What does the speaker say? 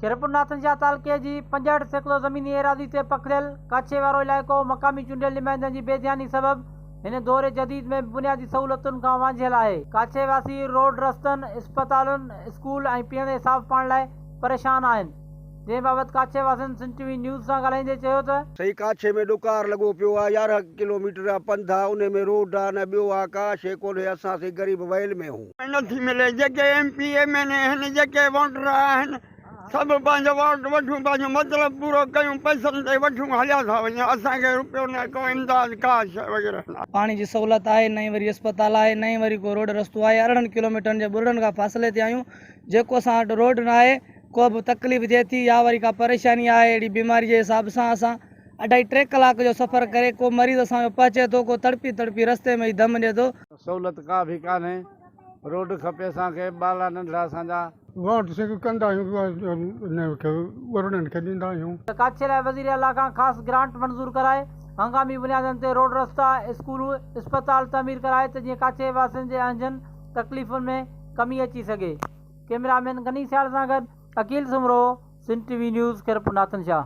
खिरपुरनाथन शाह तालुके जी 65 सैकड़ो ज़मीनी एराज़ी ते पखिड़ियल काछे वारो इलाइक़ो मक़ामी चूंडियल नुमाइंदनि जी बेध्यानी सबबि हिन दौरे जदीद में बुनियादी सहूलतुनि खां वांझियल आहे। काछे वासी रोड रस्तनि इस्पतालुनि स्कूल ऐं पीअण साफ़ पाणी लाइ परेशान आहिनि। जंहिं बाबति काछे वासियुनि सिंध टीवी न्यूज़ सां ॻाल्हाईंदे चयो त सही काछे में ॾुकार लॻो पियो आहे। 11 किलोमीटर आहे पंधु आहे, उन में रोड आहे न ॿियो आहे, का शइ कोन्हे। असां से ग़रीब वयल में हूं नथी मिले। जेके MP MLA आहिनि, जेके वोटर आहिनि, सभु पंहिंजो वोट वठूं, पंहिंजो मतिलबु पूरो कयूं, पैसनि ते वठूं, हलिया था वञूं। असांखे रुपयो न, को इमदाद, का शइ वग़ैरह न। पाणी जी सहूलियत आहे, नई वरी अस्पताल आहे, नई वरी को रोड रस्तो आहे। 18 किलोमीटरनि जे बुर्रनि खां फ़ासिले ते आहियूं। जेको असां वटि रोड न आहे, को बि तकलीफ़ थिए थी या वरी का परेशानी आहे अहिड़ी बीमारी जे हिसाब सां असां 2.5-3 कलाक जो सफ़र करे को मरीज़ असांजो पहुचे थो, को तड़पी तड़पी रस्ते में ई दम ॾिए थो। सहूलियत का बि कान्हे। रोड खपे असांखे, ॿाला नंढड़ा असांजा। वोट कंदा आहियूं, उन्हनि खे ॾींदा आहियूं। काछे लाइ वज़ीर आला खां ख़ासि ग्रांट मंज़ूर कराए हंगामी बुनियादनि ते रोड रस्ता स्कूल इस्पताल तामीर कराए त जीअं काछे वासियुनि जे अंजनि तकलीफ़ुनि में कमी अची सघे। कैमरामैन गनी सियाल सां गॾु अकील सुमरो, सिंध टीवी न्यूज़, खिरपुरनाथन शाह।